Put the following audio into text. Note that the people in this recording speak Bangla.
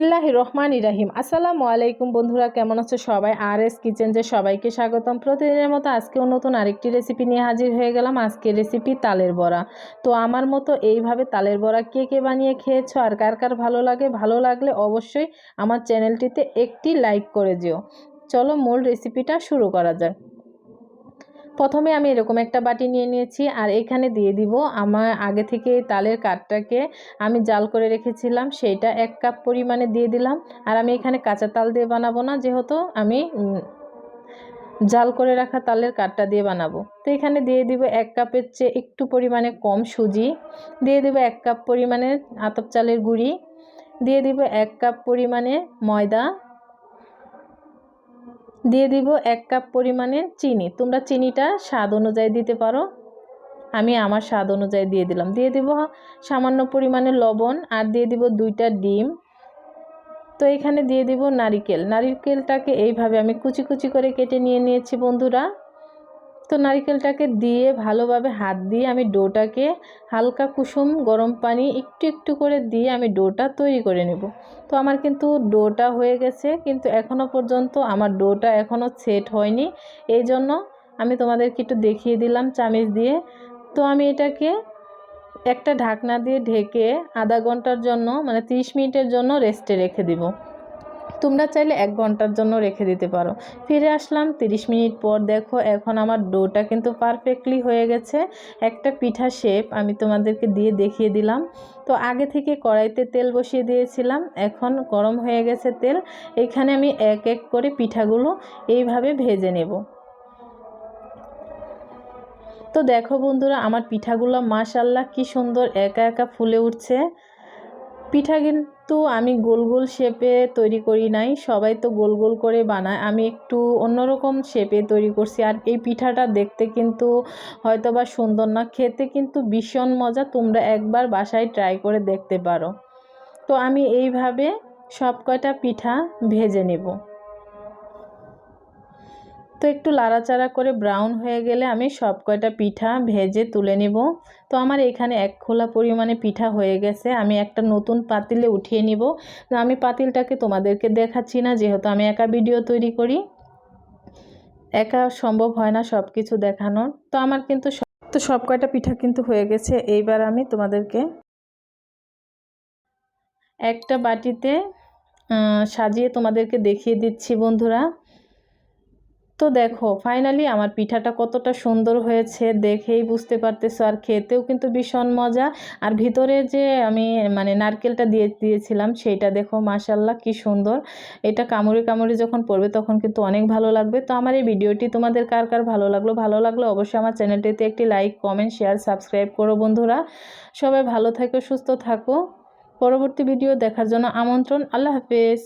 বিসমিল্লাহির রহমানির রহিম। আসসালামু আলাইকুম বন্ধুরা, কেমন আছো সবাই? আর এস কিচেন যে সবাইকে স্বাগতম। প্রতিদিনের মতো আজকেও নতুন আরেকটি রেসিপি নিয়ে হাজির হয়ে গেলাম। আজকের রেসিপি তালের বড়া। তো আমার মতো এইভাবে তালের বড়া কে কে বানিয়ে খেয়েছো আর কার কার ভালো লাগে? ভালো লাগলে অবশ্যই আমার চ্যানেলটিতে একটি লাইক করে যেও। চলো মূল রেসিপিটা শুরু করা যাক। প্রথমে আমি এরকম একটা বাটি নিয়ে নিয়েছি আর এখানে দিয়ে দিব আমার আগে থেকে তালের কাঠটাকে আমি জাল করে রেখেছিলাম, সেইটা 1 কাপ পরিমাণে দিয়ে দিলাম। আর আমি এখানে কাঁচা তাল দিয়ে বানাবো না, যেহেতু আমি জাল করে রাখা তালের কাঠটা দিয়ে বানাবো। তো এখানে দিয়ে দিব 1 কাপের চেয়ে একটু পরিমাণে কম সুজি, দিয়ে দিব 1 কাপ পরিমাণে আতপ চালের গুঁড়ি, দিয়ে দিব 1 কাপ পরিমাণে ময়দা, দিয়ে দিব 1 কাপ পরিমাণে চিনি। তোমরা চিনিটা স্বাদ অনুযায়ী দিতে পারো, আমি আমার স্বাদ অনুযায়ী দিয়ে দিলাম। দিয়ে দিব সামান্য পরিমাণে লবণ আর দিয়ে দিব 2টা ডিম। তো এখানে দিয়ে দিব নারকেলটাকে এইভাবে আমি কুচি কুচি করে কেটে নিয়েছি বন্ধুরা। তো নারকেলটাকে দিয়ে ভালোভাবে হাত দিয়ে আমি ডোটাকে হালকা কুসুম গরম পানি একটু একটু করে দিয়ে আমি ডোটা তৈরি করে নেব। তো আমার কিন্তু ডোটা হয়ে গেছে, কিন্তু এখনও পর্যন্ত আমার ডোটা এখনও সেট হয়নি, এই জন্য আমি তোমাদেরকে একটু দেখিয়ে দিলাম চামিচ দিয়ে। তো আমি এটাকে একটা ঢাকনা দিয়ে ঢেকে আধা ঘন্টার জন্য মানে 30 মিনিটের জন্য রেস্টে রেখে দিব। তোমরা চাইলে 1 ঘন্টার জন্য রেখে দিতে পারো। ফিরে আসলাম 30 মিনিট পর। দেখো এখন আমার ডোটা কিন্তু পারফেক্টলি হয়ে গেছে। একটা পিঠা শেপ আমি তোমাদেরকে দিয়ে দেখিয়ে দিলাম। তো আগে থেকে কড়াইতে তেল বসিয়ে দিয়েছিলাম, এখন গরম হয়ে গেছে তেল। এখানে আমি এক এক করে পিঠাগুলো এইভাবে ভেজে নেব। তো দেখো বন্ধুরা, আমার পিঠাগুলো মাশাআল্লাহ কি সুন্দর একা একা ফুলে উঠছে। পিঠা কিন্তু আমি গোল গোল শেপে তৈরি করি নাই, সবাই তো গোল গোল করে বানায়, আমি একটু অন্যরকম শেপে তৈরি করছি। আর এই পিঠাটা দেখতে কিন্তু হয়তোবা সুন্দর না, খেতে কিন্তু ভীষণ মজা। তোমরা একবার বাসায় ট্রাই করে দেখতে পারো। তো আমি এইভাবে সব কয়টা পিঠা ভেজে নেব। তো একটু লাড়াচাড়া করে ব্রাউন হয়ে গেলে আমি সব কয়টা পিঠা ভেজে তুলে নেব। তো আমার এখানে 1 খোলা পরিমাণে পিঠা হয়ে গেছে, আমি একটা নতুন পাতিলে উঠিয়ে নিব। তো আমি পাতিলটাকে তোমাদেরকে দেখাচ্ছি না, যেহেতু আমি একা ভিডিও তৈরি করি, একা সম্ভব হয় না সব কিছু দেখানোর। তো আমার কিন্তু সব কয়টা পিঠা কিন্তু হয়ে গেছে। এইবার আমি তোমাদেরকে একটা বাটিতে সাজিয়ে তোমাদেরকে দেখিয়ে দিচ্ছি বন্ধুরা। তো দেখো ফাইনালি আমার পিঠাটা কতটা সুন্দর হয়েছে, দেখেই বুঝতে পারতেছো। আর খেতেও কিন্তু ভীষণ মজা। আর ভিতরে যে আমি নারকেলটা দিয়েছিলাম সেইটা দেখো মাশাআল্লাহ কি সুন্দর। এটা কামড়ে কামড়ে যখন পড়বে তখন কিন্তু অনেক ভালো লাগবে। তো আমার এই ভিডিওটি তোমাদের কার কার ভালো লাগলো অবশ্যই আমার চ্যানেলটিতে একটি লাইক, কমেন্ট, শেয়ার, সাবস্ক্রাইব করো বন্ধুরা। সবাই ভালো থাকো, সুস্থ থাকো। পরবর্তী ভিডিও দেখার জন্য আমন্ত্রণ। আল্লাহ হাফেজ।